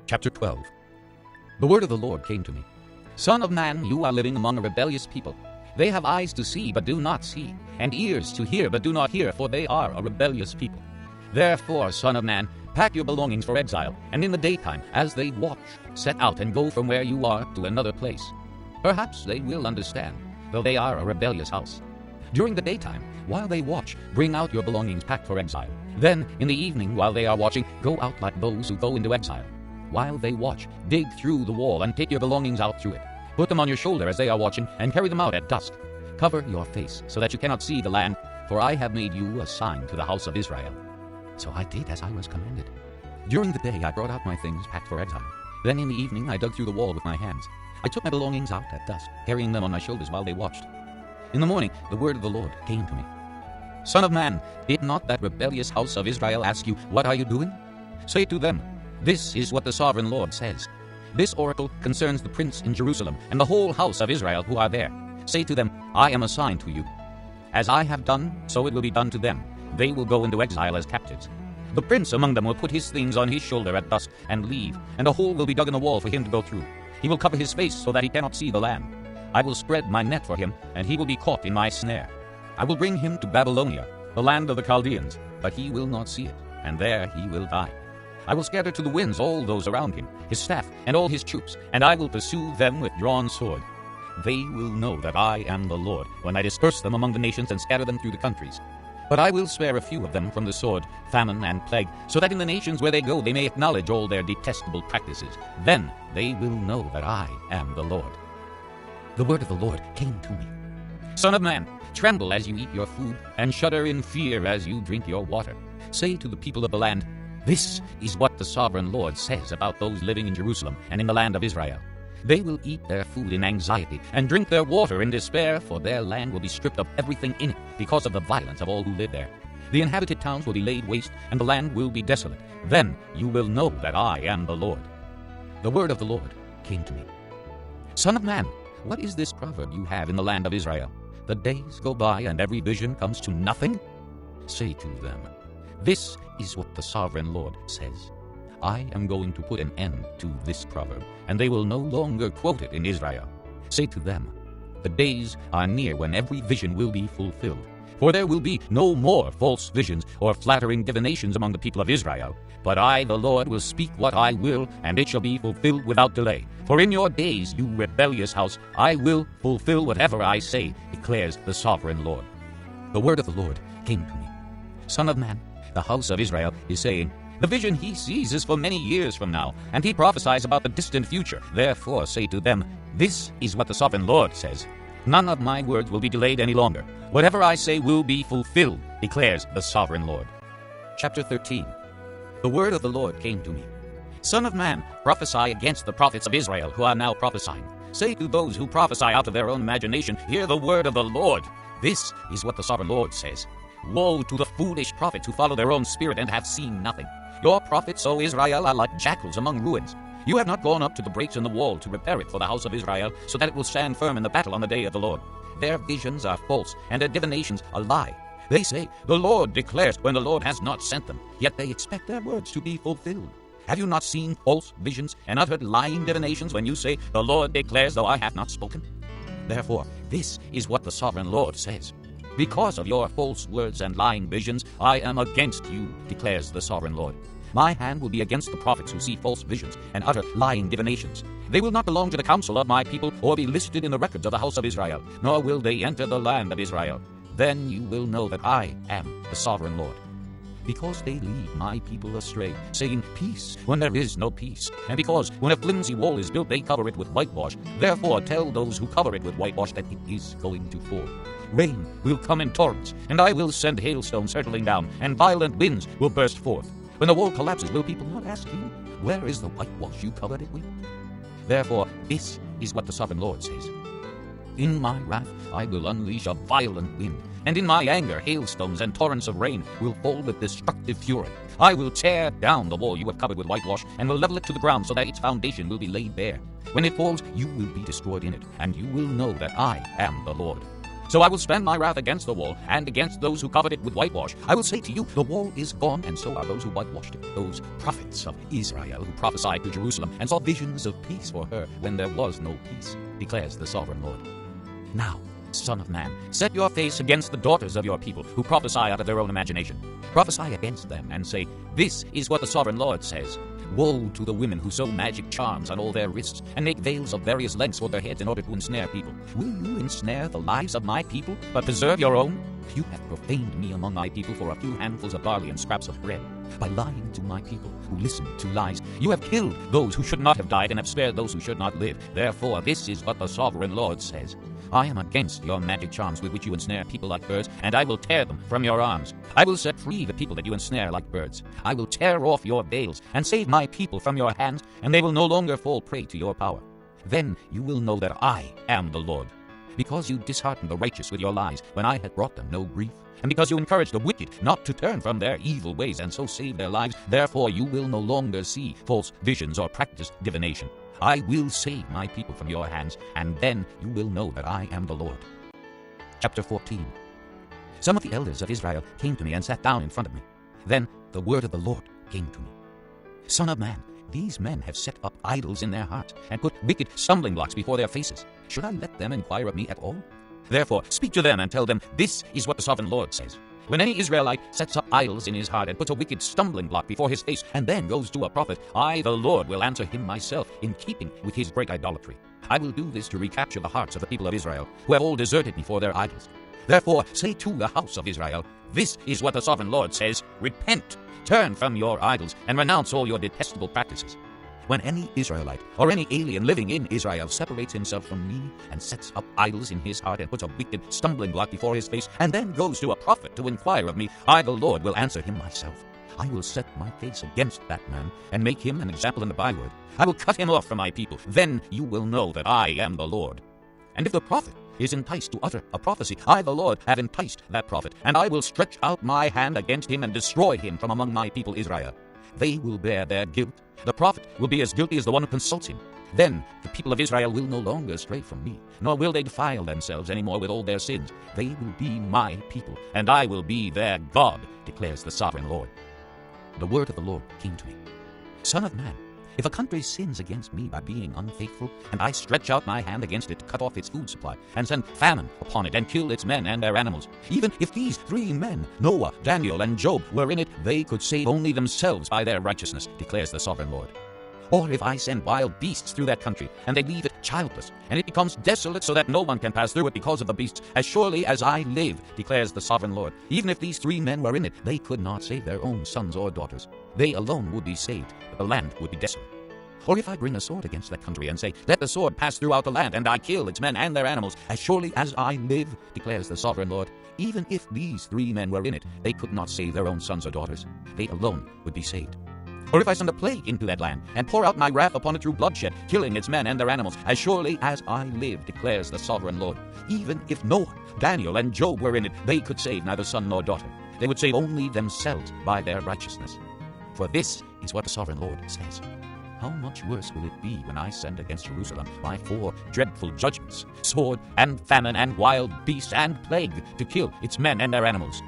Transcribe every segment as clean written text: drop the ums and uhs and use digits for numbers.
Chapter 12. The word of the Lord came to me. Son of man, you are living among a rebellious people. They have eyes to see, but do not see, and ears to hear, but do not hear, for they are a rebellious people. Therefore, son of man, pack your belongings for exile, and in the daytime, as they watch, set out and go from where you are to another place. Perhaps they will understand, though they are a rebellious house. During the daytime, while they watch, bring out your belongings packed for exile. Then, in the evening, while they are watching, go out like those who go into exile. While they watch, dig through the wall and take your belongings out through it. Put them on your shoulder as they are watching, and carry them out at dusk. Cover your face, so that you cannot see the land, for I have made you a sign to the house of Israel. So I did as I was commanded. During the day I brought out my things packed for exile. Then in the evening I dug through the wall with my hands. I took my belongings out at dusk, carrying them on my shoulders while they watched. In the morning the word of the Lord came to me. Son of man, did not that rebellious house of Israel ask you, what are you doing? Say to them, this is what the sovereign Lord says. This oracle concerns the prince in Jerusalem and the whole house of Israel who are there. Say to them, I am a sign to you. As I have done, so it will be done to them. They will go into exile as captives. The prince among them will put his things on his shoulder at dusk and leave, and a hole will be dug in the wall for him to go through. He will cover his face so that he cannot see the land. I will spread my net for him, and he will be caught in my snare. I will bring him to Babylonia, the land of the Chaldeans, but he will not see it, and there he will die. I will scatter to the winds all those around him, his staff, and all his troops, and I will pursue them with drawn sword. They will know that I am the Lord, when I disperse them among the nations and scatter them through the countries. But I will spare a few of them from the sword, famine, and plague, so that in the nations where they go they may acknowledge all their detestable practices. Then they will know that I am the Lord. The word of the Lord came to me. Son of man, tremble as you eat your food, and shudder in fear as you drink your water. Say to the people of the land, this is what the sovereign Lord says about those living in Jerusalem and in the land of Israel. They will eat their food in anxiety and drink their water in despair, for their land will be stripped of everything in it because of the violence of all who live there. The inhabited towns will be laid waste, and the land will be desolate. Then you will know that I am the Lord. The word of the Lord came to me. Son of man, what is this proverb you have in the land of Israel? The days go by and every vision comes to nothing? Say to them, this is what the sovereign Lord says. I am going to put an end to this proverb, and they will no longer quote it in Israel. Say to them, the days are near when every vision will be fulfilled. For there will be no more false visions or flattering divinations among the people of Israel. But I, the Lord, will speak what I will, and it shall be fulfilled without delay. For in your days, you rebellious house, I will fulfill whatever I say, declares the sovereign Lord. The word of the Lord came to me. Son of man, the house of Israel is saying, the vision he sees is for many years from now, and he prophesies about the distant future. Therefore say to them, this is what the sovereign Lord says. None of my words will be delayed any longer. Whatever I say will be fulfilled, declares the sovereign Lord. Chapter 13. The word of the Lord came to me. Son of man, prophesy against the prophets of Israel who are now prophesying. Say to those who prophesy out of their own imagination, hear the word of the Lord. This is what the sovereign Lord says. Woe to the foolish prophets who follow their own spirit and have seen nothing. Your prophets, O Israel, are like jackals among ruins. You have not gone up to the breaks in the wall to repair it for the house of Israel, so that it will stand firm in the battle on the day of the Lord. Their visions are false, and their divinations a lie. They say, the Lord declares, when the Lord has not sent them, yet they expect their words to be fulfilled. Have you not seen false visions and uttered lying divinations when you say, the Lord declares, though I have not spoken? Therefore, this is what the sovereign Lord says. Because of your false words and lying visions, I am against you, declares the sovereign Lord. My hand will be against the prophets who see false visions and utter lying divinations. They will not belong to the council of my people or be listed in the records of the house of Israel, nor will they enter the land of Israel. Then you will know that I am the sovereign Lord. Because they lead my people astray, saying peace when there is no peace. And because when a flimsy wall is built, they cover it with whitewash. Therefore tell those who cover it with whitewash that it is going to fall. Rain will come in torrents, and I will send hailstones hurtling down, and violent winds will burst forth. When the wall collapses, will people not ask you, where is the whitewash you covered it with? Therefore, this is what the sovereign Lord says. In my wrath I will unleash a violent wind, and in my anger hailstones and torrents of rain will fall with destructive fury. I will tear down the wall you have covered with whitewash, and will level it to the ground so that its foundation will be laid bare. When it falls, you will be destroyed in it, and you will know that I am the Lord. So I will spend my wrath against the wall, and against those who covered it with whitewash. I will say to you, the wall is gone, and so are those who whitewashed it. Those prophets of Israel who prophesied to Jerusalem, and saw visions of peace for her, when there was no peace, declares the sovereign Lord. Now, Son of man, set your face against the daughters of your people, who prophesy out of their own imagination. Prophesy against them, and say, This is what the sovereign Lord says. Woe to the women who sew magic charms on all their wrists, and make veils of various lengths for their heads in order to ensnare people. Will you ensnare the lives of my people, but preserve your own? You have profaned me among my people for a few handfuls of barley and scraps of bread. By lying to my people, who listen to lies, you have killed those who should not have died, and have spared those who should not live. Therefore, this is what the sovereign Lord says. I am against your magic charms with which you ensnare people like birds, and I will tear them from your arms. I will set free the people that you ensnare like birds. I will tear off your veils, and save my people from your hands, and they will no longer fall prey to your power. Then you will know that I am the Lord. Because you disheartened the righteous with your lies, when I had brought them no grief, and because you encouraged the wicked not to turn from their evil ways, and so save their lives, therefore you will no longer see false visions or practice divination. I will save my people from your hands, and then you will know that I am the Lord. Chapter 14. Some of the elders of Israel came to me and sat down in front of me. Then the word of the Lord came to me. Son of man, these men have set up idols in their hearts, and put wicked stumbling blocks before their faces. Should I let them inquire of me at all? Therefore speak to them and tell them, This is what the sovereign Lord says. When any Israelite sets up idols in his heart and puts a wicked stumbling block before his face, and then goes to a prophet, I, the Lord, will answer him myself in keeping with his great idolatry. I will do this to recapture the hearts of the people of Israel, who have all deserted me for their idols. Therefore say to the house of Israel, This is what the sovereign Lord says, Repent, turn from your idols, and renounce all your detestable practices. When any Israelite or any alien living in Israel separates himself from me and sets up idols in his heart and puts a wicked stumbling block before his face, and then goes to a prophet to inquire of me, I, the Lord, will answer him myself. I will set my face against that man and make him an example and a byword. I will cut him off from my people. Then you will know that I am the Lord. And if the prophet is enticed to utter a prophecy, I, the Lord, have enticed that prophet, and I will stretch out my hand against him and destroy him from among my people Israel. They will bear their guilt. The prophet will be as guilty as the one who consults him. Then the people of Israel will no longer stray from me, nor will they defile themselves any more with all their sins. They will be my people, and I will be their God, declares the sovereign Lord. The word of the Lord came to me. Son of man, if a country sins against me by being unfaithful, and I stretch out my hand against it to cut off its food supply, and send famine upon it, and kill its men and their animals, even if these 3 men, Noah, Daniel, and Job, were in it, they could save only themselves by their righteousness, declares the sovereign Lord. Or if I send wild beasts through that country, and they leave it childless, and it becomes desolate so that no one can pass through it because of the beasts, as surely as I live, declares the sovereign Lord, even if these 3 men were in it, they could not save their own sons or daughters. They alone would be saved, but the land would be desolate. Or if I bring a sword against that country and say, Let the sword pass throughout the land, and I kill its men and their animals, as surely as I live, declares the sovereign Lord, even if these 3 men were in it, they could not save their own sons or daughters. They alone would be saved. Or if I send a plague into that land, and pour out my wrath upon it through bloodshed, killing its men and their animals, as surely as I live, declares the sovereign Lord, even if Noah, Daniel, and Job were in it, they could save neither son nor daughter. They would save only themselves by their righteousness. For this is what the sovereign Lord says. How much worse will it be when I send against Jerusalem my 4 dreadful judgments, sword and famine and wild beast and plague, to kill its men and their animals?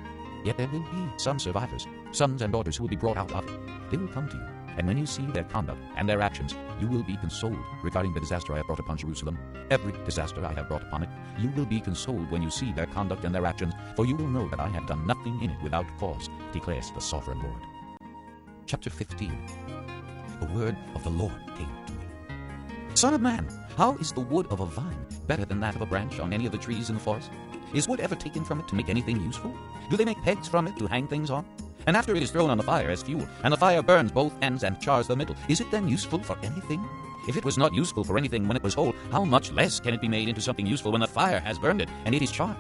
Yet there will be some survivors, sons and daughters who will be brought out of it. They will come to you, and when you see their conduct and their actions, you will be consoled regarding the disaster I have brought upon Jerusalem. Every disaster I have brought upon it, you will be consoled when you see their conduct and their actions, for you will know that I have done nothing in it without cause, declares the sovereign Lord. Chapter 15. The word of the Lord came to me. Son of man, how is the wood of a vine better than that of a branch on any of the trees in the forest? Is wood ever taken from it to make anything useful? Do they make pegs from it to hang things on? And after it is thrown on the fire as fuel, and the fire burns both ends and chars the middle, is it then useful for anything? If it was not useful for anything when it was whole, how much less can it be made into something useful when the fire has burned it and it is charred?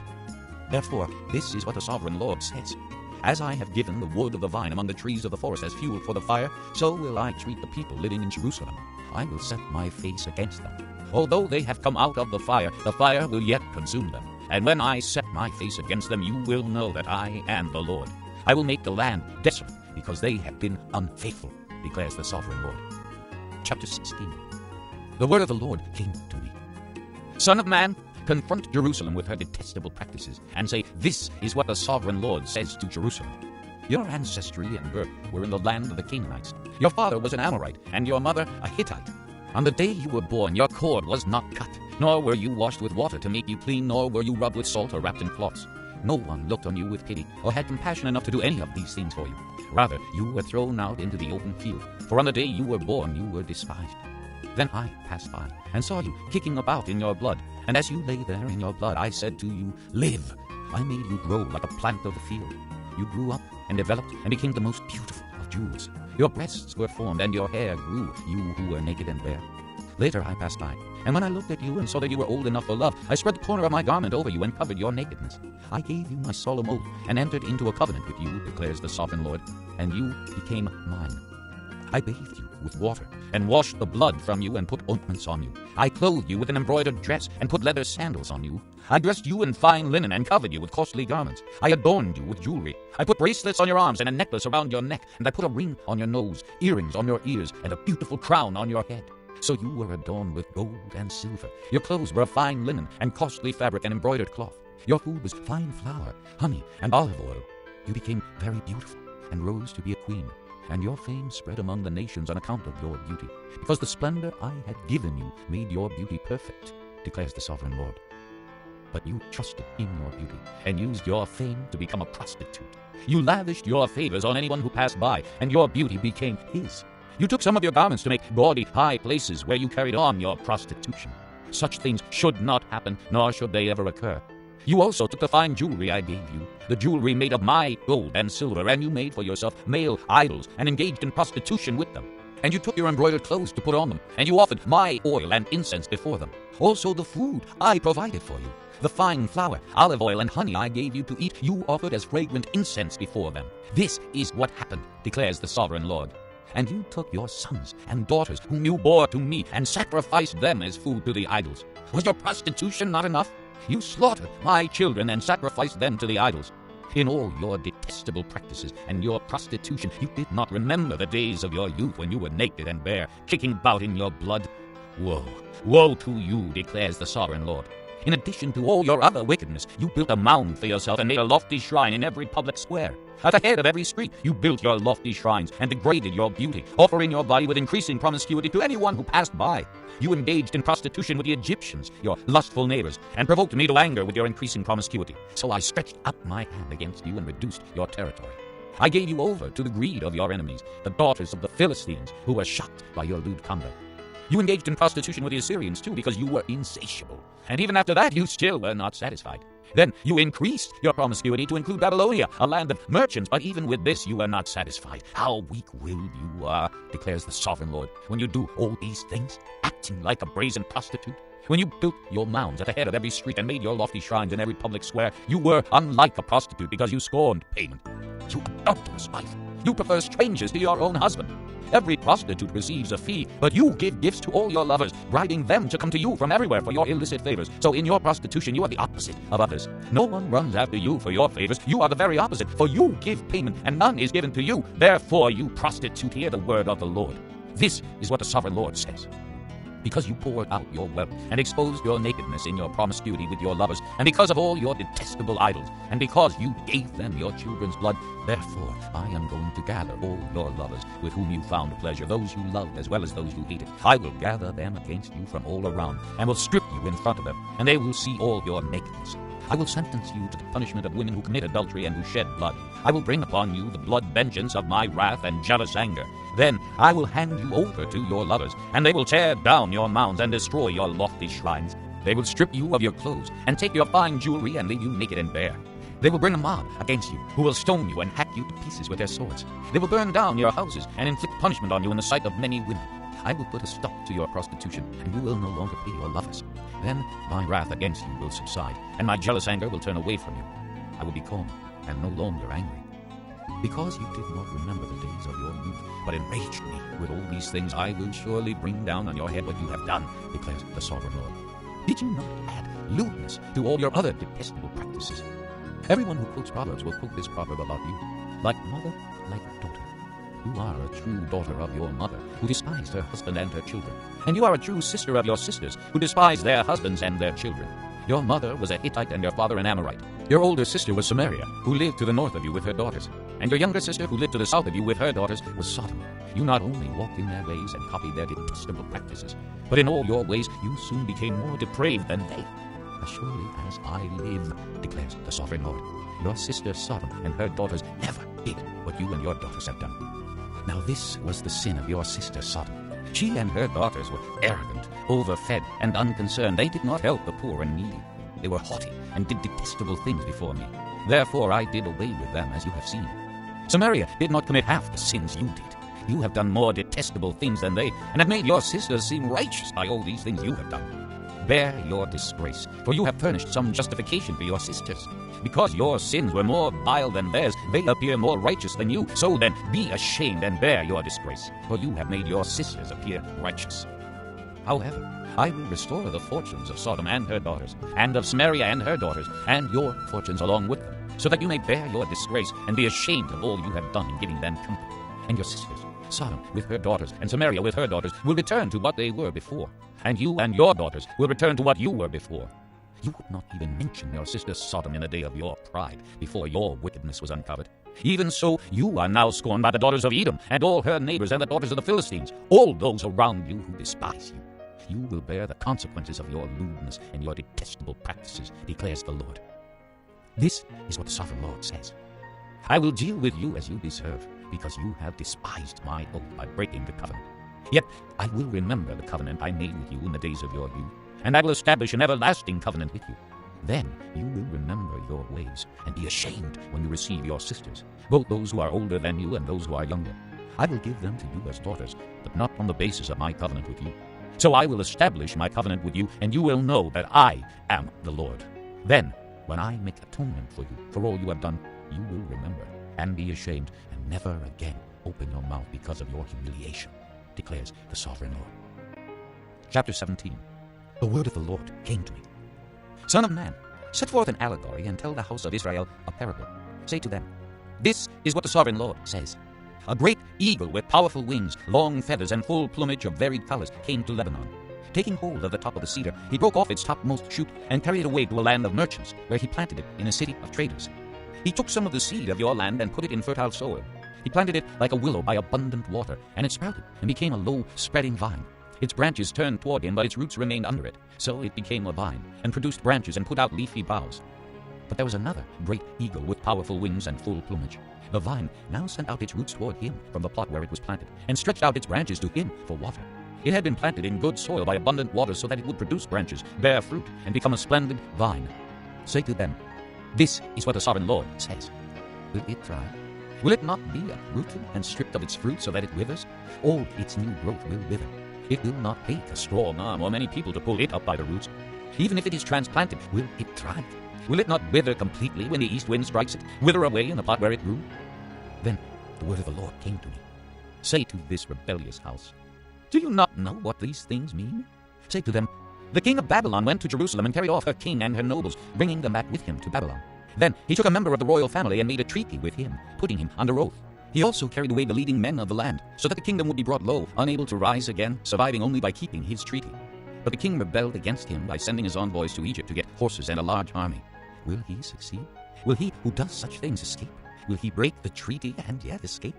Therefore, this is what the sovereign Lord says. As I have given the wood of the vine among the trees of the forest as fuel for the fire, so will I treat the people living in Jerusalem. I will set my face against them. Although they have come out of the fire will yet consume them. And when I set my face against them, you will know that I am the Lord. I will make the land desolate, because they have been unfaithful, declares the sovereign Lord. Chapter 16. The word of the Lord came to me. Son of man, confront Jerusalem with her detestable practices, and say, "This is what the sovereign Lord says to Jerusalem. Your ancestry and birth were in the land of the Canaanites. Your father was an Amorite, and your mother a Hittite. On the day you were born, your cord was not cut, nor were you washed with water to make you clean, nor were you rubbed with salt or wrapped in cloths. No one looked on you with pity, or had compassion enough to do any of these things for you. Rather, you were thrown out into the open field, for on the day you were born you were despised. Then I passed by, and saw you kicking about in your blood, and as you lay there in your blood, I said to you, 'Live!' I made you grow like a plant of the field. You grew up and developed and became the most beautiful of jewels. Your breasts were formed, and your hair grew, you who were naked and bare. Later I passed by, and when I looked at you and saw that you were old enough for love, I spread the corner of my garment over you and covered your nakedness. I gave you my solemn oath and entered into a covenant with you, declares the sovereign Lord, and you became mine. I bathed you with water and washed the blood from you and put ointments on you. I clothed you with an embroidered dress and put leather sandals on you. I dressed you in fine linen and covered you with costly garments. I adorned you with jewelry. I put bracelets on your arms and a necklace around your neck, and I put a ring on your nose, earrings on your ears, and a beautiful crown on your head. So you were adorned with gold and silver. Your clothes were of fine linen and costly fabric and embroidered cloth. Your food was fine flour, honey, and olive oil. You became very beautiful and rose to be a queen. And your fame spread among the nations on account of your beauty, because the splendor I had given you made your beauty perfect, declares the sovereign Lord. But you trusted in your beauty and used your fame to become a prostitute. You lavished your favors on anyone who passed by, and your beauty became his. You took some of your garments to make gaudy high places where you carried on your prostitution. Such things should not happen, nor should they ever occur. You also took the fine jewelry I gave you, the jewelry made of my gold and silver, and you made for yourself male idols and engaged in prostitution with them. And you took your embroidered clothes to put on them, and you offered my oil and incense before them. Also the food I provided for you, the fine flour, olive oil, and honey I gave you to eat, you offered as fragrant incense before them. This is what happened, declares the sovereign Lord. And you took your sons and daughters whom you bore to me and sacrificed them as food to the idols. Was your prostitution not enough? You slaughtered my children and sacrificed them to the idols. In all your detestable practices and your prostitution, you did not remember the days of your youth when you were naked and bare, kicking about in your blood. Woe, woe to you, declares the sovereign Lord. In addition to all your other wickedness, you built a mound for yourself and made a lofty shrine in every public square. At the head of every street, you built your lofty shrines and degraded your beauty, offering your body with increasing promiscuity to anyone who passed by. You engaged in prostitution with the Egyptians, your lustful neighbors, and provoked me to anger with your increasing promiscuity. So I stretched out my hand against you and reduced your territory. I gave you over to the greed of your enemies, the daughters of the Philistines, who were shocked by your lewd conduct. You engaged in prostitution with the Assyrians too, because you were insatiable. And even after that, you still were not satisfied. Then you increased your promiscuity to include Babylonia, a land of merchants, but even with this you were not satisfied. How weak-willed you are, declares the sovereign Lord, when you do all these things, acting like a brazen prostitute. When you built your mounds at the head of every street and made your lofty shrines in every public square, you were unlike a prostitute because you scorned payment. You adulterous wife, you prefer strangers to your own husband. Every prostitute receives a fee, but you give gifts to all your lovers, bribing them to come to you from everywhere for your illicit favors. So in your prostitution, you are the opposite of others. No one runs after you for your favors. You are the very opposite, for you give payment, and none is given to you. Therefore, you prostitute, hear the word of the Lord. This is what the sovereign Lord says. Because you poured out your wealth and exposed your nakedness in your promiscuity with your lovers, and because of all your detestable idols, and because you gave them your children's blood, therefore I am going to gather all your lovers with whom you found pleasure, those you loved as well as those you hated. I will gather them against you from all around, and will strip you in front of them, and they will see all your nakedness. I will sentence you to the punishment of women who commit adultery and who shed blood. I will bring upon you the blood vengeance of my wrath and jealous anger. Then I will hand you over to your lovers, and they will tear down your mounds and destroy your lofty shrines. They will strip you of your clothes and take your fine jewelry and leave you naked and bare. They will bring a mob against you, who will stone you and hack you to pieces with their swords. They will burn down your houses and inflict punishment on you in the sight of many women. I will put a stop to your prostitution, and you will no longer pay your lovers. Then my wrath against you will subside, and my jealous anger will turn away from you. I will be calm and no longer angry. Because you did not remember the days of your youth, but enraged me with all these things, I will surely bring down on your head what you have done, declares the sovereign Lord. Did you not add lewdness to all your other detestable practices? Everyone who quotes Proverbs will quote this proverb about you. Like mother, like daughter. You are a true daughter of your mother, who despised her husband and her children. And you are a true sister of your sisters, who despise their husbands and their children. Your mother was a Hittite and your father an Amorite. Your older sister was Samaria, who lived to the north of you with her daughters. And your younger sister, who lived to the south of you with her daughters, was Sodom. You not only walked in their ways and copied their detestable practices, but in all your ways you soon became more depraved than they. As surely as I live, declares the sovereign Lord, your sister Sodom and her daughters never did what you and your daughters have done. Now this was the sin of your sister Sodom. She and her daughters were arrogant, overfed, and unconcerned. They did not help the poor and needy. They were haughty and did detestable things before me. Therefore I did away with them, as you have seen. Samaria did not commit half the sins you did. You have done more detestable things than they, and have made your sisters seem righteous by all these things you have done. Bear your disgrace, for you have furnished some justification for your sisters. Because your sins were more vile than theirs, they appear more righteous than you. So then, be ashamed and bear your disgrace, for you have made your sisters appear righteous. However, I will restore the fortunes of Sodom and her daughters, and of Samaria and her daughters, and your fortunes along with them, so that you may bear your disgrace and be ashamed of all you have done in giving them company. And your sisters, Sodom with her daughters, and Samaria with her daughters, will return to what they were before, and you and your daughters will return to what you were before. You would not even mention your sister Sodom in the day of your pride, before your wickedness was uncovered. Even so, you are now scorned by the daughters of Edom, and all her neighbors, and the daughters of the Philistines, all those around you who despise you. You will bear the consequences of your lewdness and your detestable practices, declares the Lord. This is what the sovereign Lord says. I will deal with you as you deserve, because you have despised my oath by breaking the covenant. Yet I will remember the covenant I made with you in the days of your youth, and I will establish an everlasting covenant with you. Then you will remember your ways, and be ashamed when you receive your sisters, both those who are older than you and those who are younger. I will give them to you as daughters, but not on the basis of my covenant with you. So I will establish my covenant with you, and you will know that I am the Lord. Then, when I make atonement for you, for all you have done, you will remember, and be ashamed, and never again open your mouth because of your humiliation, declares the sovereign Lord. Chapter 17. The word of the Lord came to me. Son of man, set forth an allegory and tell the house of Israel a parable. Say to them, this is what the sovereign Lord says. A great eagle with powerful wings, long feathers, and full plumage of varied colors came to Lebanon. Taking hold of the top of the cedar, he broke off its topmost shoot and carried it away to a land of merchants, where he planted it in a city of traders. He took some of the seed of your land and put it in fertile soil. He planted it like a willow by abundant water, and it sprouted and became a low, spreading vine. Its branches turned toward him, but its roots remained under it. So it became a vine, and produced branches and put out leafy boughs. But there was another great eagle with powerful wings and full plumage. The vine now sent out its roots toward him from the plot where it was planted, and stretched out its branches to him for water. It had been planted in good soil by abundant water, so that it would produce branches, bear fruit, and become a splendid vine. Say to them, this is what the sovereign Lord says. Will it thrive? Will it not be uprooted and stripped of its fruit so that it withers? All its new growth will wither. It will not take a strong arm or many people to pull it up by the roots. Even if it is transplanted, will it thrive? Will it not wither completely when the east wind strikes it, wither away in the plot where it grew? Then the word of the Lord came to me. Say to this rebellious house, do you not know what these things mean? Say to them, the king of Babylon went to Jerusalem and carried off her king and her nobles, bringing them back with him to Babylon. Then he took a member of the royal family and made a treaty with him, putting him under oath. He also carried away the leading men of the land, so that the kingdom would be brought low, unable to rise again, surviving only by keeping his treaty. But the king rebelled against him by sending his envoys to Egypt to get horses and a large army. Will he succeed? Will he who does such things escape? Will he break the treaty and yet escape?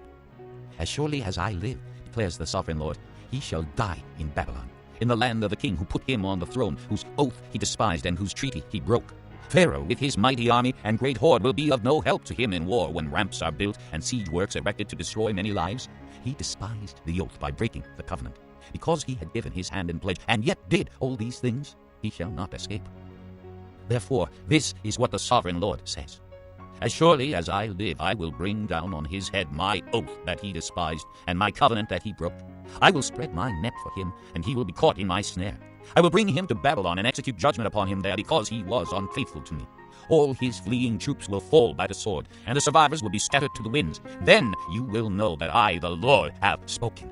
As surely as I live, declares the sovereign Lord, he shall die in Babylon, in the land of the king who put him on the throne, whose oath he despised and whose treaty he broke. Pharaoh with his mighty army and great horde will be of no help to him in war when ramps are built and siege works erected to destroy many lives. He despised the oath by breaking the covenant. Because he had given his hand in pledge and yet did all these things, he shall not escape. Therefore, this is what the sovereign Lord says. As surely as I live, I will bring down on his head my oath that he despised and my covenant that he broke. I will spread my net for him, and he will be caught in my snare. I will bring him to Babylon and execute judgment upon him there, because he was unfaithful to me. All his fleeing troops will fall by the sword, and the survivors will be scattered to the winds. Then you will know that I, the Lord, have spoken.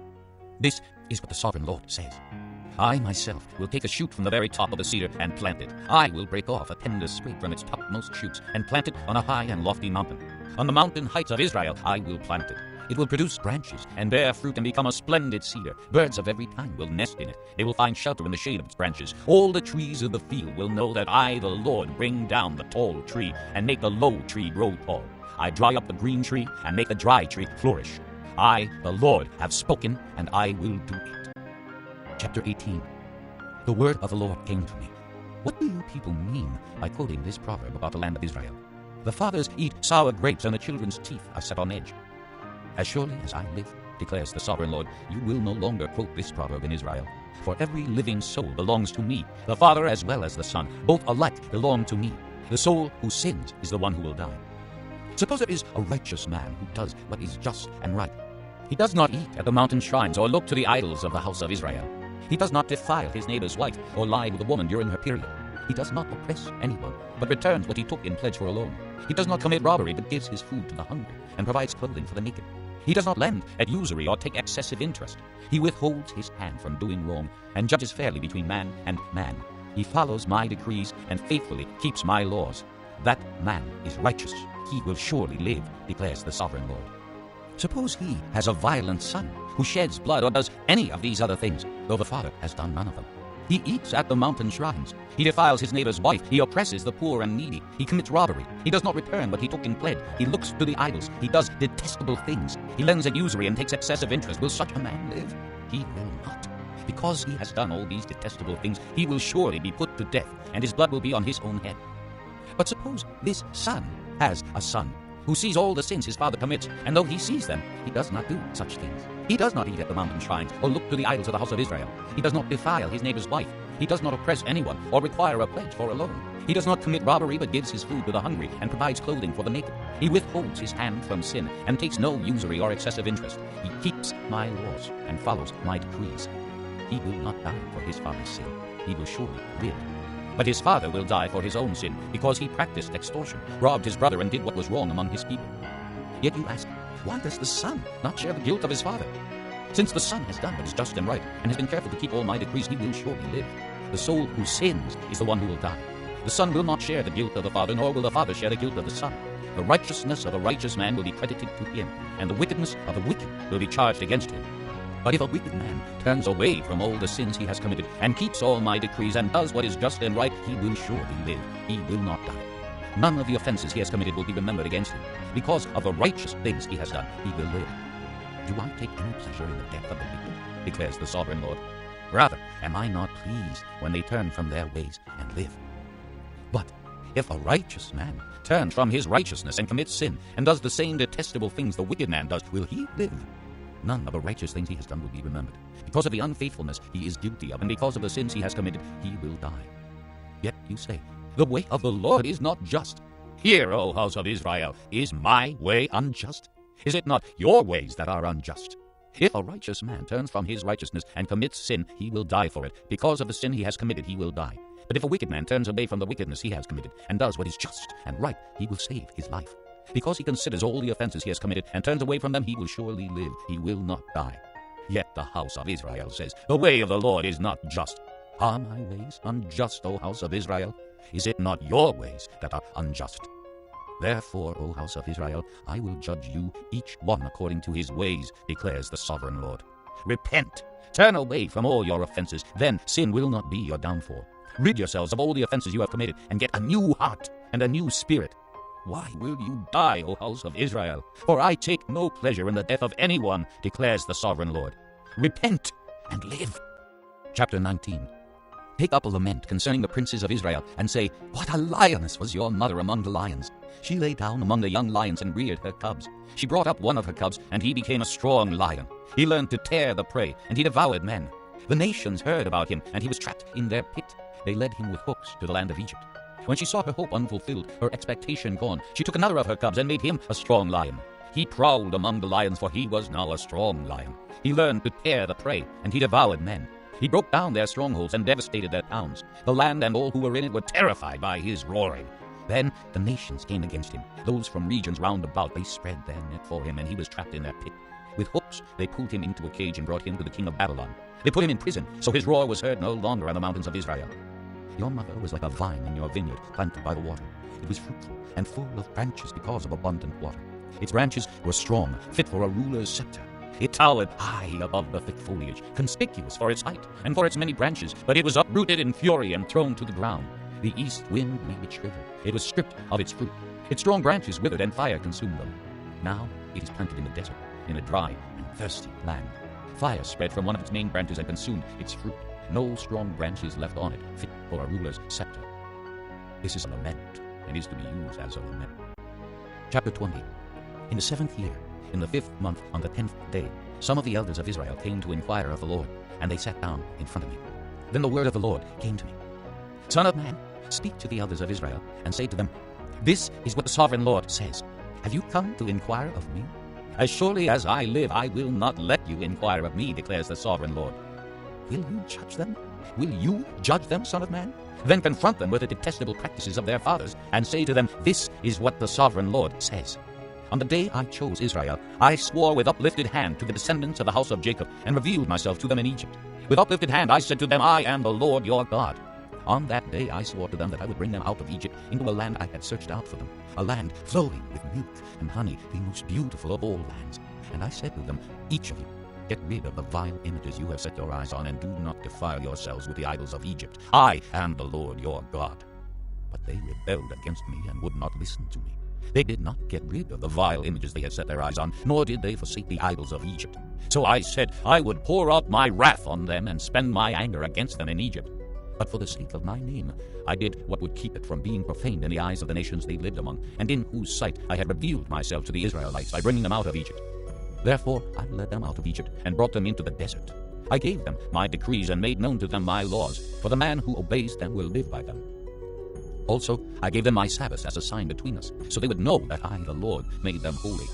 This is what the sovereign Lord says. I myself will take a shoot from the very top of the cedar and plant it. I will break off a tender sprig from its topmost shoots and plant it on a high and lofty mountain. On the mountain heights of Israel I will plant it. It will produce branches and bear fruit and become a splendid cedar. Birds of every kind will nest in it. They will find shelter in the shade of its branches. All the trees of the field will know that I, the Lord, bring down the tall tree and make the low tree grow tall. I dry up the green tree and make the dry tree flourish. I, the Lord, have spoken, and I will do it. Chapter 18. The word of the Lord came to me. What do you people mean by quoting this proverb about the land of Israel? The fathers eat sour grapes, and the children's teeth are set on edge. As surely as I live, declares the sovereign Lord, you will no longer quote this proverb in Israel. For every living soul belongs to me, the Father as well as the Son. Both alike belong to me. The soul who sins is the one who will die. Suppose there is a righteous man who does what is just and right. He does not eat at the mountain shrines or look to the idols of the house of Israel. He does not defile his neighbor's wife or lie with a woman during her period. He does not oppress anyone, but returns what he took in pledge for a loan. He does not commit robbery, but gives his food to the hungry and provides clothing for the naked. He does not lend at usury or take excessive interest. He withholds his hand from doing wrong and judges fairly between man and man. He follows my decrees and faithfully keeps my laws. That man is righteous. He will surely live, declares the sovereign Lord. Suppose he has a violent son who sheds blood or does any of these other things, though the father has done none of them. He eats at the mountain shrines. He defiles his neighbor's wife. He oppresses the poor and needy. He commits robbery. He does not return what he took in pledge. He looks to the idols. He does detestable things. He lends at usury and takes excessive interest. Will such a man live? He will not. Because he has done all these detestable things, he will surely be put to death, and his blood will be on his own head. But suppose this son has a son who sees all the sins his father commits, and though he sees them, he does not do such things. He does not eat at the mountain shrines or look to the idols of the house of Israel. He does not defile his neighbor's wife. He does not oppress anyone or require a pledge for a loan. He does not commit robbery, but gives his food to the hungry and provides clothing for the naked. He withholds his hand from sin and takes no usury or excessive interest. He keeps my laws and follows my decrees. He will not die for his father's sin. He will surely live. But his father will die for his own sin, because he practiced extortion, robbed his brother, and did what was wrong among his people. Yet you ask, why does the son not share the guilt of his father? Since the son has done what is just and right, and has been careful to keep all my decrees, he will surely live. The soul who sins is the one who will die. The son will not share the guilt of the father, nor will the father share the guilt of the son. The righteousness of a righteous man will be credited to him, and the wickedness of the wicked will be charged against him. But if a wicked man turns away from all the sins he has committed, and keeps all my decrees, and does what is just and right, he will surely live. He will not die. None of the offenses he has committed will be remembered against him. Because of the righteous things he has done, he will live. Do I take any pleasure in the death of the wicked? Declares the sovereign Lord. Rather, am I not pleased when they turn from their ways and live? But if a righteous man turns from his righteousness and commits sin, and does the same detestable things the wicked man does, will he live? None of the righteous things he has done will be remembered. Because of the unfaithfulness he is guilty of, and because of the sins he has committed, he will die. Yet you say, the way of the Lord is not just. Hear, O house of Israel, is my way unjust? Is it not your ways that are unjust? If a righteous man turns from his righteousness and commits sin, he will die for it. Because of the sin he has committed, he will die. But if a wicked man turns away from the wickedness he has committed, and does what is just and right, he will save his life. Because he considers all the offenses he has committed and turns away from them, he will surely live. He will not die. Yet the house of Israel says, the way of the Lord is not just. Are my ways unjust, O house of Israel? Is it not your ways that are unjust? Therefore, O house of Israel, I will judge you, each one according to his ways, declares the sovereign Lord. Repent, turn away from all your offenses, then sin will not be your downfall. Rid yourselves of all the offenses you have committed, and get a new heart and a new spirit. Why will you die, O house of Israel? For I take no pleasure in the death of anyone, declares the sovereign Lord. Repent and live. Chapter 19. Take up a lament concerning the princes of Israel, and say, what a lioness was your mother among the lions! She lay down among the young lions and reared her cubs. She brought up one of her cubs, and he became a strong lion. He learned to tear the prey, and he devoured men. The nations heard about him, and he was trapped in their pit. They led him with hooks to the land of Egypt. When she saw her hope unfulfilled, her expectation gone, she took another of her cubs and made him a strong lion. He prowled among the lions, for he was now a strong lion. He learned to tear the prey, and he devoured men. He broke down their strongholds and devastated their towns. The land and all who were in it were terrified by his roaring. Then the nations came against him. Those from regions round about, they spread their net for him, and he was trapped in their pit. With hooks they pulled him into a cage and brought him to the king of Babylon. They put him in prison, so his roar was heard no longer on the mountains of Israel. Your mother was like a vine in your vineyard, planted by the water. It was fruitful and full of branches because of abundant water. Its branches were strong, fit for a ruler's scepter. It towered high above the thick foliage, conspicuous for its height and for its many branches, but it was uprooted in fury and thrown to the ground. The east wind made it shrivel. It was stripped of its fruit. Its strong branches withered, and fire consumed them. Now it is planted in the desert, in a dry and thirsty land. Fire spread from one of its main branches and consumed its fruit. No strong branch is left on it, fit for a ruler's scepter. This is a lament, and is to be used as a lament. Chapter 20. In the 7th year, in the 5th month, on the 10th day, some of the elders of Israel came to inquire of the Lord, and they sat down in front of me. Then the word of the Lord came to me. Son of man, speak to the elders of Israel, and say to them, This is what the sovereign Lord says. Have you come to inquire of me? As surely as I live, I will not let you inquire of me, declares the sovereign Lord. Will you judge them? Will you judge them, son of man? Then confront them with the detestable practices of their fathers, and say to them, This is what the sovereign Lord says. On the day I chose Israel, I swore with uplifted hand to the descendants of the house of Jacob, and revealed myself to them in Egypt. With uplifted hand I said to them, I am the Lord your God. On that day I swore to them that I would bring them out of Egypt into a land I had searched out for them, a land flowing with milk and honey, the most beautiful of all lands. And I said to them, Each of you, get rid of the vile images you have set your eyes on, and do not defile yourselves with the idols of Egypt. I am the Lord your God. But they rebelled against me and would not listen to me. They did not get rid of the vile images they had set their eyes on, nor did they forsake the idols of Egypt. So I said I would pour out my wrath on them and spend my anger against them in Egypt. But for the sake of my name, I did what would keep it from being profaned in the eyes of the nations they lived among, and in whose sight I had revealed myself to the Israelites by bringing them out of Egypt. Therefore I led them out of Egypt and brought them into the desert. I gave them my decrees and made known to them my laws, for the man who obeys them will live by them. Also I gave them my Sabbaths as a sign between us, so they would know that I, the Lord, made them holy.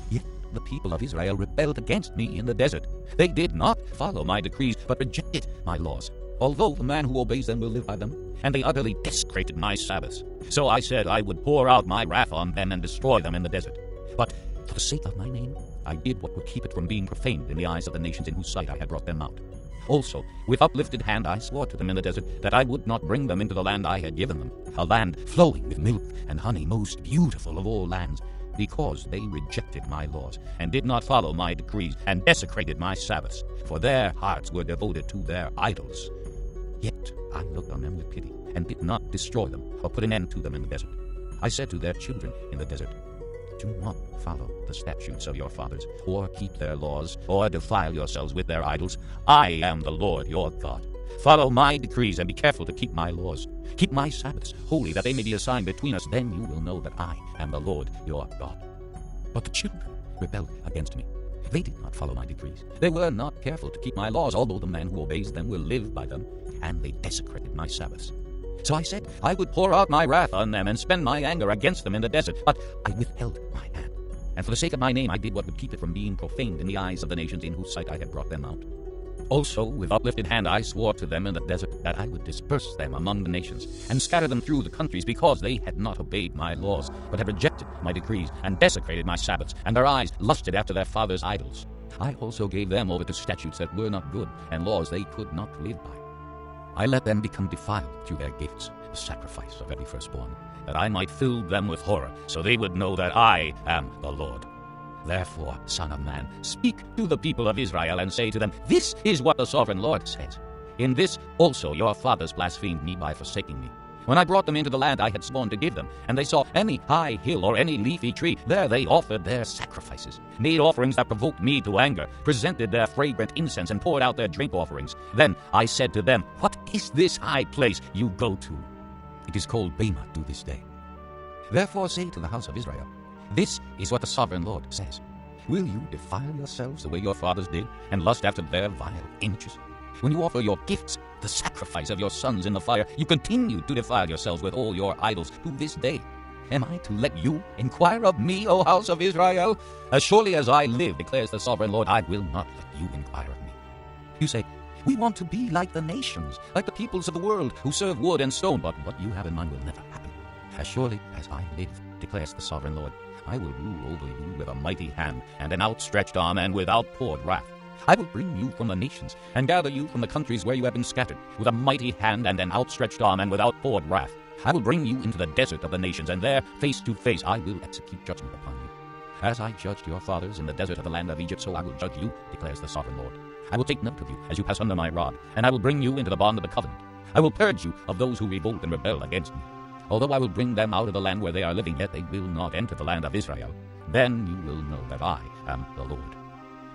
Yet the people of Israel rebelled against me in the desert. They did not follow my decrees, but rejected my laws, although the man who obeys them will live by them, and they utterly desecrated my Sabbaths. So I said I would pour out my wrath on them and destroy them in the desert. But for the sake of my name, I did what would keep it from being profaned in the eyes of the nations in whose sight I had brought them out. Also, with uplifted hand I swore to them in the desert that I would not bring them into the land I had given them, a land flowing with milk and honey, most beautiful of all lands, because they rejected my laws, and did not follow my decrees, and desecrated my Sabbaths, for their hearts were devoted to their idols. Yet I looked on them with pity, and did not destroy them, or put an end to them in the desert. I said to their children in the desert, Do not follow the statutes of your fathers, or keep their laws, or defile yourselves with their idols. I am the Lord your God. Follow my decrees, and be careful to keep my laws. Keep my Sabbaths holy, that they may be a sign between us. Then you will know that I am the Lord your God. But the children rebelled against me. They did not follow my decrees. They were not careful to keep my laws, although the man who obeys them will live by them, and they desecrated my Sabbaths. So I said I would pour out my wrath on them and spend my anger against them in the desert, but I withheld my hand. And for the sake of my name I did what would keep it from being profaned in the eyes of the nations in whose sight I had brought them out. Also with uplifted hand I swore to them in the desert that I would disperse them among the nations, and scatter them through the countries, because they had not obeyed my laws, but had rejected my decrees, and desecrated my Sabbaths, and their eyes lusted after their fathers' idols. I also gave them over to statutes that were not good, and laws they could not live by. I let them become defiled through their gifts, the sacrifice of every firstborn, that I might fill them with horror, so they would know that I am the Lord. Therefore, Son of man, speak to the people of Israel, and say to them, This is what the sovereign Lord says. In this also your fathers blasphemed me by forsaking me. When I brought them into the land I had sworn to give them, and they saw any high hill or any leafy tree, there they offered their sacrifices, made offerings that provoked me to anger, presented their fragrant incense, and poured out their drink offerings. Then I said to them, What is this high place you go to? It is called Bema to this day. Therefore say to the house of Israel, This is what the sovereign Lord says. Will you defile yourselves the way your fathers did, and lust after their vile images? When you offer your gifts, the sacrifice of your sons in the fire, you continue to defile yourselves with all your idols to this day. Am I to let you inquire of me, O house of Israel? As surely as I live, declares the sovereign Lord, I will not let you inquire of me. You say, We want to be like the nations, like the peoples of the world, who serve wood and stone, but what you have in mind will never happen. As surely as I live, declares the sovereign Lord, I will rule over you with a mighty hand, and an outstretched arm, and with outpoured wrath. I will bring you from the nations, and gather you from the countries where you have been scattered, with a mighty hand and an outstretched arm, and with outpoured wrath. I will bring you into the desert of the nations, and there, face to face, I will execute judgment upon you. As I judged your fathers in the desert of the land of Egypt, so I will judge you, declares the sovereign Lord. I will take note of you as you pass under my rod, and I will bring you into the bond of the covenant. I will purge you of those who revolt and rebel against me. Although I will bring them out of the land where they are living, yet they will not enter the land of Israel. Then you will know that I am the Lord.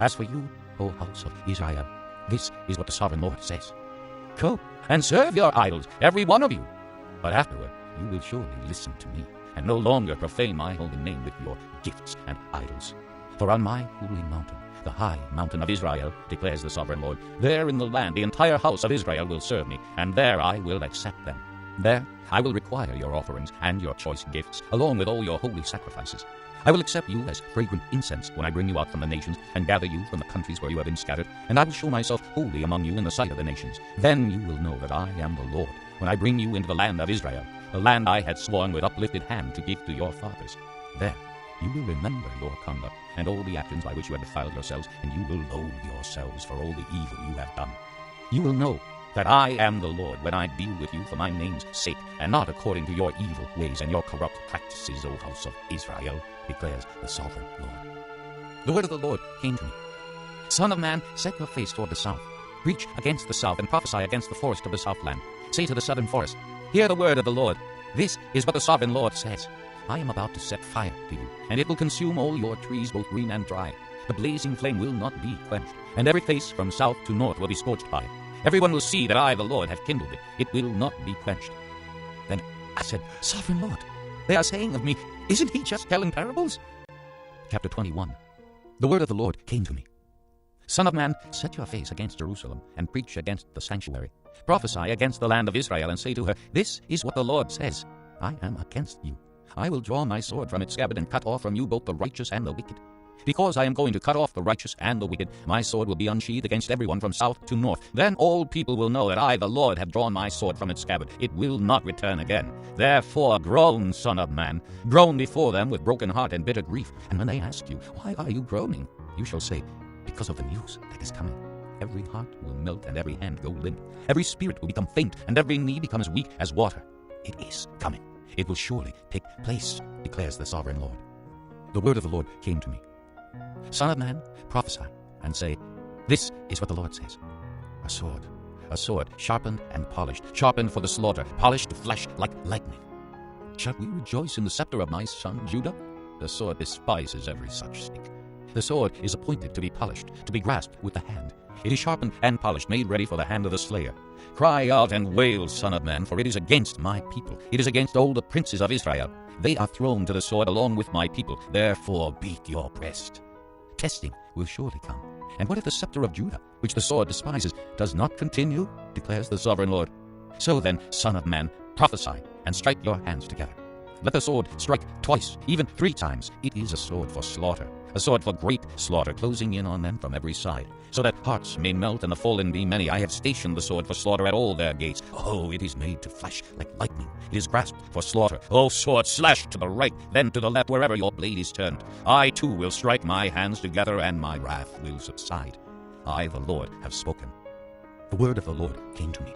As for you, O house of Israel, this is what the sovereign Lord says. Go and serve your idols, every one of you. But afterward you will surely listen to me, and no longer profane my holy name with your gifts and idols. For on my holy mountain, the high mountain of Israel, declares the sovereign Lord, there in the land the entire house of Israel will serve me, and there I will accept them. There I will require your offerings and your choice gifts, along with all your holy sacrifices. I will accept you as fragrant incense when I bring you out from the nations and gather you from the countries where you have been scattered, and I will show myself holy among you in the sight of the nations. Then you will know that I am the Lord, when I bring you into the land of Israel, the land I had sworn with uplifted hand to give to your fathers. There you will remember your conduct and all the actions by which you have defiled yourselves, and you will loathe yourselves for all the evil you have done. You will know that I am the Lord when I deal with you for my name's sake, and not according to your evil ways and your corrupt practices, O house of Israel, declares the sovereign Lord. The word of the Lord came to me. Son of man, set your face toward the south. Preach against the south and prophesy against the forest of the southland. Say to the southern forest, hear the word of the Lord. This is what the sovereign Lord says. I am about to set fire to you, and it will consume all your trees, both green and dry. The blazing flame will not be quenched, and every face from south to north will be scorched by it. Everyone will see that I, the Lord, have kindled it. It will not be quenched. Then I said, Sovereign Lord, they are saying of me, isn't he just telling parables? Chapter 21. The word of the Lord came to me. Son of man, set your face against Jerusalem, and preach against the sanctuary. Prophesy against the land of Israel, and say to her, this is what the Lord says. I am against you. I will draw my sword from its scabbard and cut off from you both the righteous and the wicked. Because I am going to cut off the righteous and the wicked, my sword will be unsheathed against everyone from south to north. Then all people will know that I, the Lord, have drawn my sword from its scabbard. It will not return again. Therefore groan, son of man. Groan before them with broken heart and bitter grief. And when they ask you, why are you groaning? You shall say, because of the news that is coming. Every heart will melt and every hand go limp. Every spirit will become faint and every knee become as weak as water. It is coming. It will surely take place, declares the sovereign Lord. The word of the Lord came to me. Son of man, prophesy, and say, this is what the Lord says. A sword, sharpened and polished, sharpened for the slaughter, polished to flesh like lightning. Shall we rejoice in the scepter of my son Judah? The sword despises every such stick. The sword is appointed to be polished, to be grasped with the hand. It is sharpened and polished, made ready for the hand of the slayer. Cry out and wail, son of man, for it is against my people. It is against all the princes of Israel. They are thrown to the sword along with my people. Therefore beat your breast. Testing will surely come. And what if the scepter of Judah, which the sword despises, does not continue, declares the sovereign Lord? So then, son of man, prophesy and strike your hands together. Let the sword strike twice, even 3 times. It is a sword for slaughter, a sword for great slaughter, closing in on them from every side, so that hearts may melt and the fallen be many. I have stationed the sword for slaughter at all their gates. Oh, it is made to flash like lightning. It is grasped for slaughter. Oh, sword, slash to the right, then to the left, wherever your blade is turned. I too will strike my hands together, and my wrath will subside. I, the Lord, have spoken. The word of the Lord came to me.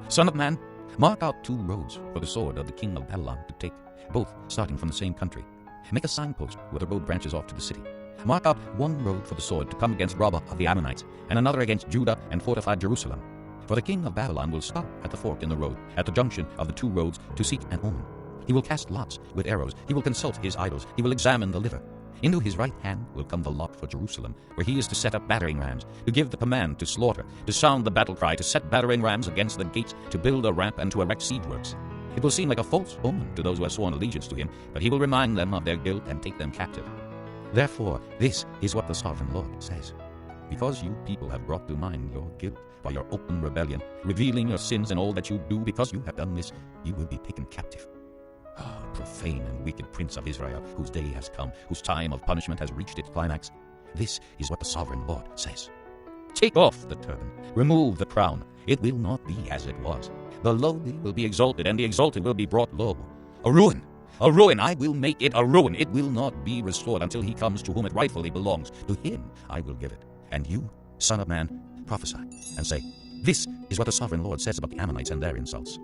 Son of man, mark out 2 roads for the sword of the king of Babylon to take, both starting from the same country. Make a signpost where the road branches off to the city. Mark out 1 road for the sword to come against Rabbah of the Ammonites, and another against Judah and fortify Jerusalem. For the king of Babylon will stop at the fork in the road, at the junction of the 2 roads, to seek an omen. He will cast lots with arrows. He will consult his idols. He will examine the liver. Into his right hand will come the lot for Jerusalem, where he is to set up battering rams, to give the command to slaughter, to sound the battle cry, to set battering rams against the gates, to build a ramp, and to erect siege works. It will seem like a false omen to those who have sworn allegiance to him, but he will remind them of their guilt and take them captive. Therefore, this is what the sovereign Lord says. Because you people have brought to mind your guilt by your open rebellion, revealing your sins and all that you do, because you have done this, you will be taken captive. Ah, profane and wicked prince of Israel, whose day has come, whose time of punishment has reached its climax. This is what the sovereign Lord says. Take off the turban, remove the crown. It will not be as it was. The lowly will be exalted, and the exalted will be brought low. A ruin, I will make it a ruin. It will not be restored until he comes to whom it rightfully belongs. To him I will give it. And you, son of man, prophesy, and say, this is what the sovereign Lord says about the Ammonites and their insults.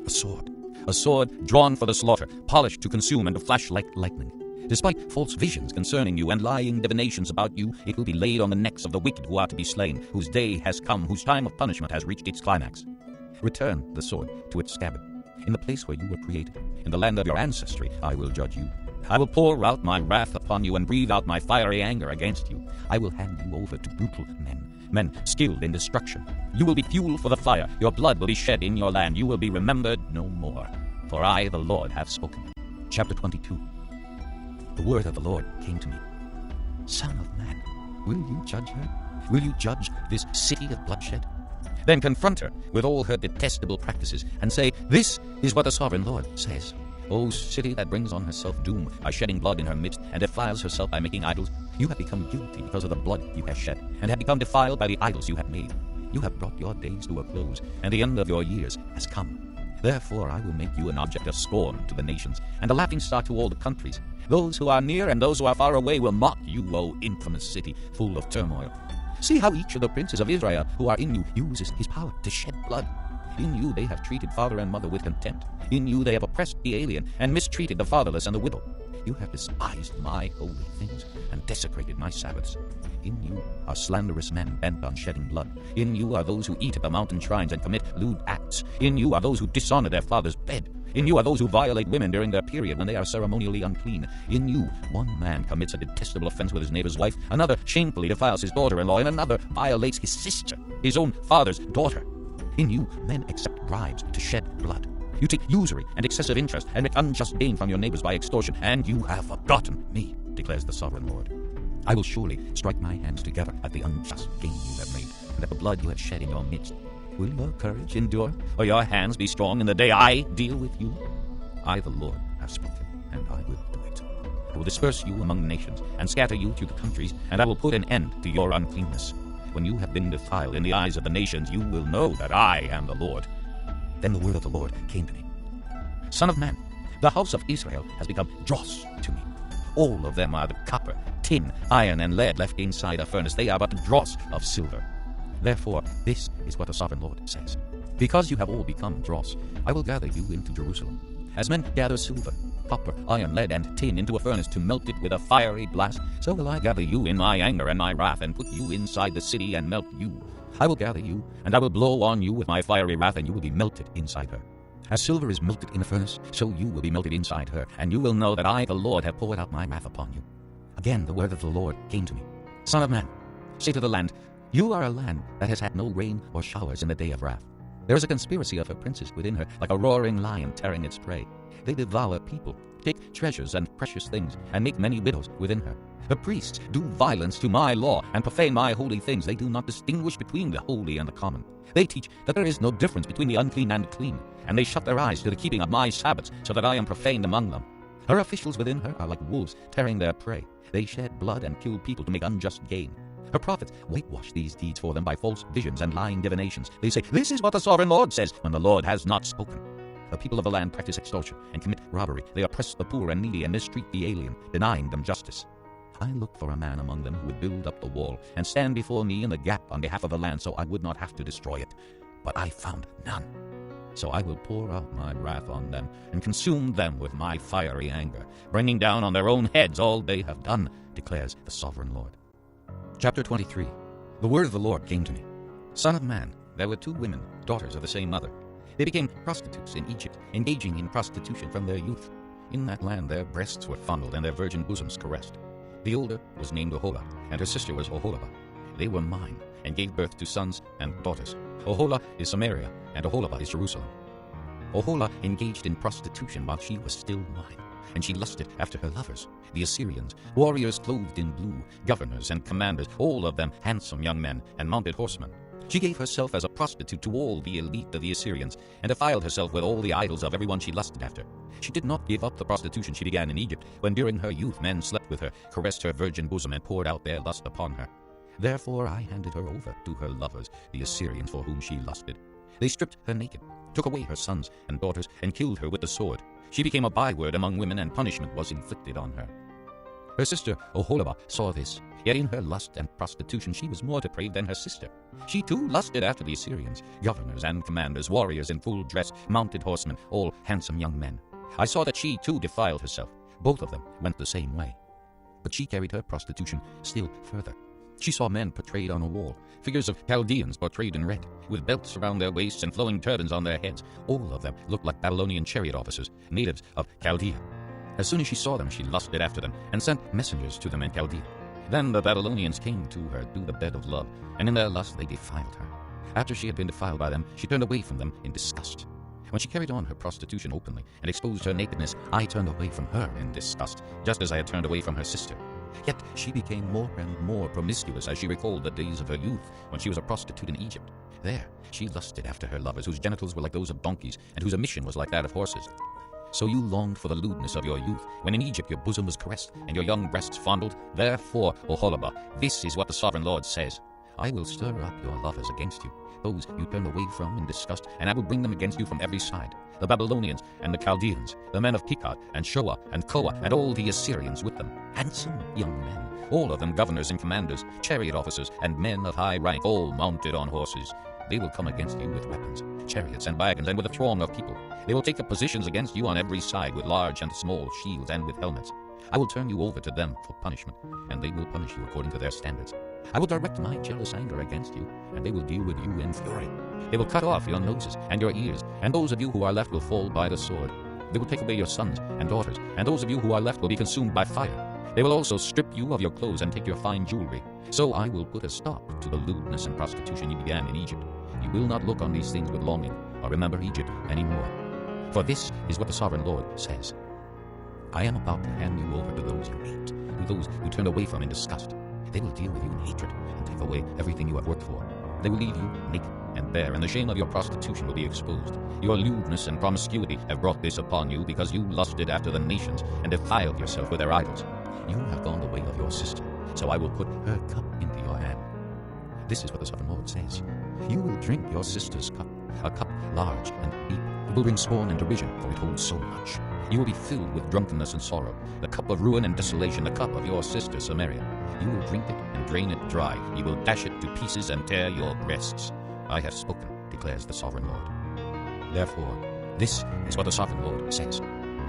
A sword drawn for the slaughter, polished to consume and to flash like lightning. Despite false visions concerning you and lying divinations about you, it will be laid on the necks of the wicked who are to be slain, whose day has come, whose time of punishment has reached its climax. Return the sword to its scabbard. In the place where you were created, in the land of your ancestry, I will judge you. I will pour out my wrath upon you and breathe out my fiery anger against you. I will hand you over to brutal men skilled in destruction. You will be fuel for the fire. Your blood will be shed in your land. You will be remembered no more. For I, the Lord, have spoken. Chapter 22. The word of the Lord came to me. Son of man, will you judge her? Will you judge this city of bloodshed? Then confront her with all her detestable practices and say, this is what the sovereign Lord says. O city that brings on herself doom by shedding blood in her midst and defiles herself by making idols, you have become guilty because of the blood you have shed, and have become defiled by the idols you have made. You have brought your days to a close, and the end of your years has come. Therefore I will make you an object of scorn to the nations, and a laughingstock to all the countries. Those who are near and those who are far away will mock you, O infamous city, full of turmoil. See how each of the princes of Israel who are in you uses his power to shed blood. In you they have treated father and mother with contempt. In you they have oppressed the alien and mistreated the fatherless and the widow. You have despised my holy things and desecrated my Sabbaths. In you are slanderous men bent on shedding blood. In you are those who eat at the mountain shrines and commit lewd acts. In you are those who dishonor their father's bed. In you are those who violate women during their period when they are ceremonially unclean. In you, one man commits a detestable offense with his neighbor's wife, another shamefully defiles his daughter-in-law, and another violates his sister, his own father's daughter. In you, men accept bribes to shed blood. You take usury and excessive interest and make unjust gain from your neighbors by extortion, and you have forgotten me, declares the sovereign Lord. I will surely strike my hands together at the unjust gain you have made, and at the blood you have shed in your midst. Will your courage endure, or your hands be strong in the day I deal with you? I, the Lord, have spoken, and I will do it. I will disperse you among the nations, and scatter you to the countries, and I will put an end to your uncleanness. When you have been defiled in the eyes of the nations, you will know that I am the Lord. Then the word of the Lord came to me. Son of man, the house of Israel has become dross to me. All of them are the copper, tin, iron, and lead left inside a furnace. They are but the dross of silver. Therefore, this is what the sovereign Lord says. Because you have all become dross, I will gather you into Jerusalem. As men gather silver, copper, iron, lead, and tin into a furnace to melt it with a fiery blast, so will I gather you in my anger and my wrath, and put you inside the city and melt you. I will gather you, and I will blow on you with my fiery wrath, and you will be melted inside her. As silver is melted in a furnace, so you will be melted inside her, and you will know that I, the Lord, have poured out my wrath upon you. Again the word of the Lord came to me. Son of man, say to the land, you are a land that has had no rain or showers in the day of wrath. There is a conspiracy of her princes within her, like a roaring lion tearing its prey. They devour people, take treasures and precious things, and make many widows within her. The priests do violence to my law and profane my holy things. They do not distinguish between the holy and the common. They teach that there is no difference between the unclean and the clean, and they shut their eyes to the keeping of my Sabbaths, so that I am profaned among them. Her officials within her are like wolves tearing their prey. They shed blood and kill people to make unjust gain. Her prophets whitewash these deeds for them by false visions and lying divinations. They say, this is what the sovereign Lord says, when the Lord has not spoken. The people of the land practice extortion and commit robbery. They oppress the poor and needy and mistreat the alien, denying them justice. I looked for a man among them who would build up the wall and stand before me in the gap on behalf of the land, so I would not have to destroy it. But I found none. So I will pour out my wrath on them and consume them with my fiery anger, bringing down on their own heads all they have done, declares the sovereign Lord. Chapter 23. The word of the Lord came to me. Son of man, there were 2 women, daughters of the same mother. They became prostitutes in Egypt, engaging in prostitution from their youth. In that land their breasts were fondled and their virgin bosoms caressed. The older was named Oholah, and her sister was Oholibah. They were mine, and gave birth to sons and daughters. Oholah is Samaria, and Oholibah is Jerusalem. Oholah engaged in prostitution while she was still mine, and she lusted after her lovers, the Assyrians, warriors clothed in blue, governors and commanders, all of them handsome young men and mounted horsemen. She gave herself as a prostitute to all the elite of the Assyrians, and defiled herself with all the idols of everyone she lusted after. She did not give up the prostitution she began in Egypt, when during her youth men slept with her, caressed her virgin bosom, and poured out their lust upon her. Therefore I handed her over to her lovers, the Assyrians, for whom she lusted. They stripped her naked, took away her sons and daughters, and killed her with the sword. She became a byword among women, and punishment was inflicted on her. Her sister Oholibah saw this, yet in her lust and prostitution she was more depraved than her sister. She too lusted after the Assyrians, governors and commanders, warriors in full dress, mounted horsemen, all handsome young men. I saw that she too defiled herself. Both of them went the same way. But she carried her prostitution still further. She saw men portrayed on a wall, figures of Chaldeans portrayed in red, with belts around their waists and flowing turbans on their heads. All of them looked like Babylonian chariot officers, natives of Chaldea. As soon as she saw them, she lusted after them, and sent messengers to them in Chaldea. Then the Babylonians came to her through the bed of love, and in their lust they defiled her. After she had been defiled by them, she turned away from them in disgust. When she carried on her prostitution openly and exposed her nakedness, I turned away from her in disgust, just as I had turned away from her sister. Yet she became more and more promiscuous as she recalled the days of her youth, when she was a prostitute in Egypt. There she lusted after her lovers, whose genitals were like those of donkeys, and whose emission was like that of horses. So you longed for the lewdness of your youth, when in Egypt your bosom was caressed, and your young breasts fondled. Therefore, Oholibah, this is what the Sovereign Lord says: I will stir up your lovers against you, those you turned away from in disgust, and I will bring them against you from every side, the Babylonians and the Chaldeans, the men of Pekod and Shoah and Koah, and all the Assyrians with them, handsome young men, all of them governors and commanders, chariot officers, and men of high rank, all mounted on horses. They will come against you with weapons, chariots and wagons, and with a throng of people. They will take up positions against you on every side, with large and small shields and with helmets. I will turn you over to them for punishment, and they will punish you according to their standards. I will direct my jealous anger against you, and they will deal with you in fury. They will cut off your noses and your ears, and those of you who are left will fall by the sword. They will take away your sons and daughters, and those of you who are left will be consumed by fire. They will also strip you of your clothes and take your fine jewelry. So I will put a stop to the lewdness and prostitution you began in Egypt. You will not look on these things with longing, or remember Egypt any more. For this is what the Sovereign Lord says: I am about to hand you over to those you hate, to those you turned away from in disgust. They will deal with you in hatred and take away everything you have worked for. They will leave you naked and bare, and the shame of your prostitution will be exposed. Your lewdness and promiscuity have brought this upon you, because you lusted after the nations and defiled yourself with their idols. You have gone the way of your sister, so I will put her cup into your hand. This is what the Sovereign Lord says: You will drink your sister's cup, a cup large and deep. It will bring scorn and derision, for it holds so much. You will be filled with drunkenness and sorrow, the cup of ruin and desolation, the cup of your sister Samaria. You will drink it and drain it dry. You will dash it to pieces and tear your breasts. I have spoken, declares the Sovereign Lord. Therefore, this is what the Sovereign Lord says: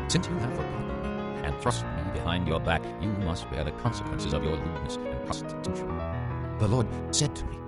Since you have forgotten me and thrust me behind your back, you must bear the consequences of your lewdness and prostitution. The Lord said to me,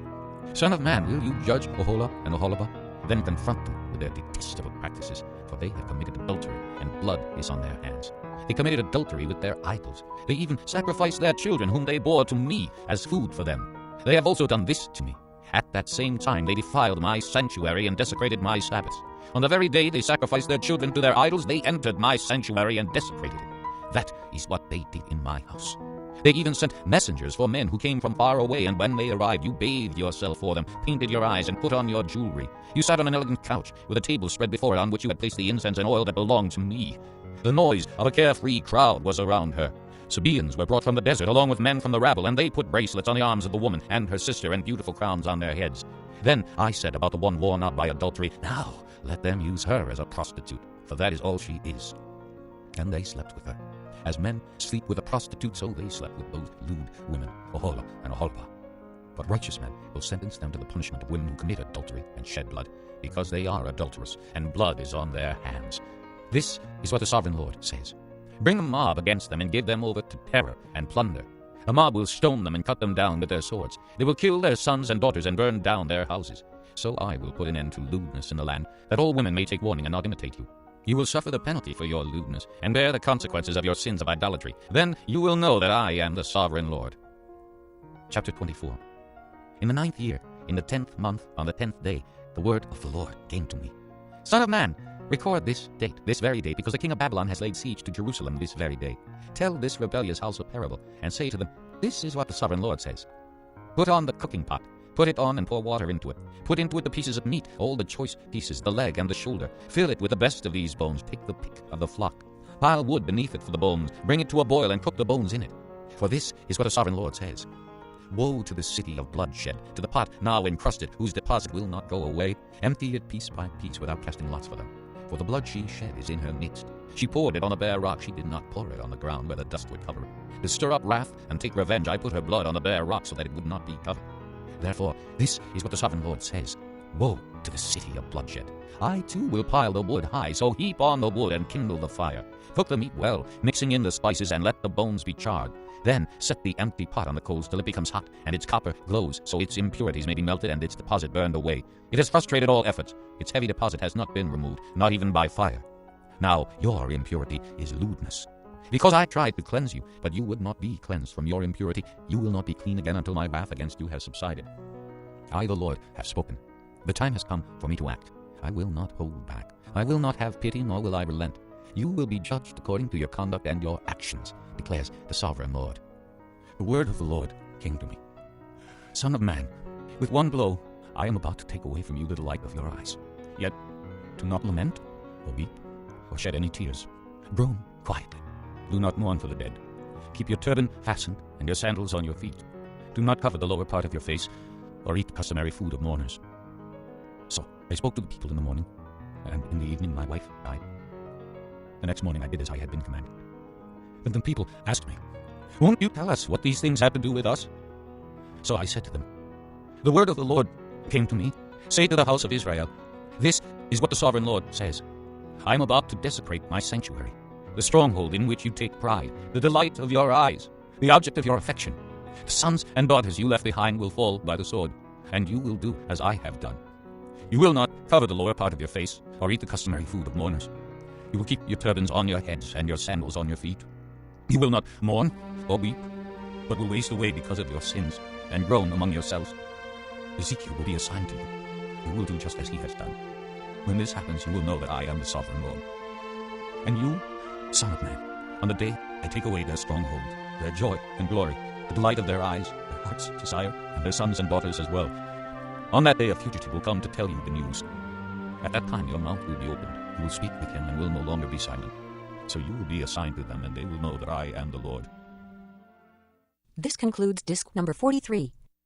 Son of man, will you judge Oholah and Oholibah? Then confront them with their detestable practices, for they have committed adultery, and blood is on their hands. They committed adultery with their idols. They even sacrificed their children, whom they bore to me, as food for them. They have also done this to me. At that same time they defiled my sanctuary and desecrated my Sabbaths. On the very day they sacrificed their children to their idols, they entered my sanctuary and desecrated it. That is what they did in my house. They even sent messengers for men who came from far away, and when they arrived, you bathed yourself for them, painted your eyes, and put on your jewelry. You sat on an elegant couch, with a table spread before it, on which you had placed the incense and oil that belonged to me. The noise of a carefree crowd was around her. Sabaeans were brought from the desert, along with men from the rabble, and they put bracelets on the arms of the woman and her sister, and beautiful crowns on their heads. Then I said about the one worn out by adultery, Now let them use her as a prostitute, for that is all she is. And they slept with her. As men sleep with a prostitute, so they slept with those lewd women, Oholah and Oholibah. But righteous men will sentence them to the punishment of women who commit adultery and shed blood, because they are adulterous, and blood is on their hands. This is what the Sovereign Lord says: Bring a mob against them, and give them over to terror and plunder. A mob will stone them and cut them down with their swords. They will kill their sons and daughters and burn down their houses. So I will put an end to lewdness in the land, that all women may take warning and not imitate you. You will suffer the penalty for your lewdness, and bear the consequences of your sins of idolatry. Then you will know that I am the Sovereign Lord. Chapter 24. In the 9th year, in the 10th month, on the 10th day, the word of the Lord came to me. Son of man, record this date, this very day, because the king of Babylon has laid siege to Jerusalem this very day. Tell this rebellious house a parable, and say to them, This is what the Sovereign Lord says: Put on the cooking pot, put it on and pour water into it. Put into it the pieces of meat, all the choice pieces, the leg and the shoulder. Fill it with the best of these bones. Take the pick of the flock. Pile wood beneath it for the bones. Bring it to a boil and cook the bones in it. For this is what the Sovereign Lord says: Woe to the city of bloodshed, to the pot now encrusted, whose deposit will not go away. Empty it piece by piece without casting lots for them. For the blood she shed is in her midst. She poured it on a bare rock. She did not pour it on the ground where the dust would cover it. To stir up wrath and take revenge, I put her blood on the bare rock so that it would not be covered. Therefore, this is what the Sovereign Lord says: Woe to the city of bloodshed. I too will pile the wood high, so heap on the wood and kindle the fire. Cook the meat well, mixing in the spices, and let the bones be charred. Then set the empty pot on the coals till it becomes hot, and its copper glows, so its impurities may be melted and its deposit burned away. It has frustrated all efforts. Its heavy deposit has not been removed, not even by fire. Now your impurity is lewdness. Because I tried to cleanse you, but you would not be cleansed from your impurity, you will not be clean again until my wrath against you has subsided. I, the Lord, have spoken. The time has come for me to act. I will not hold back. I will not have pity, nor will I relent. You will be judged according to your conduct and your actions, declares the sovereign Lord. The word of the Lord came to me. Son of man, with one blow I am about to take away from you the delight of your eyes. Yet do not lament, or weep, or shed any tears. Groan quietly. Do not mourn for the dead. Keep your turban fastened and your sandals on your feet. Do not cover the lower part of your face, or eat the customary food of mourners. So I spoke to the people in the morning, and in the evening my wife died. The next morning I did as I had been commanded. Then the people asked me, "Won't you tell us what these things have to do with us?" So I said to them, "The word of the Lord came to me. Say to the house of Israel, this is what the sovereign Lord says. I am about to desecrate my sanctuary, the stronghold in which you take pride, the delight of your eyes, the object of your affection. The sons and daughters you left behind will fall by the sword, and you will do as I have done. You will not cover the lower part of your face, or eat the customary food of mourners. You will keep your turbans on your heads and your sandals on your feet. You will not mourn or weep, but will waste away because of your sins, and groan among yourselves. Ezekiel will be assigned to you. You will do just as he has done. When this happens, you will know that I am the sovereign Lord. And you, son of man, on the day I take away their stronghold, their joy and glory, the delight of their eyes, their heart's desire, and their sons and daughters as well. On that day a fugitive will come to tell you the news. At that time your mouth will be opened. You will speak with him and will no longer be silent. So you will be assigned to them, and they will know that I am the Lord." This concludes disc number 43.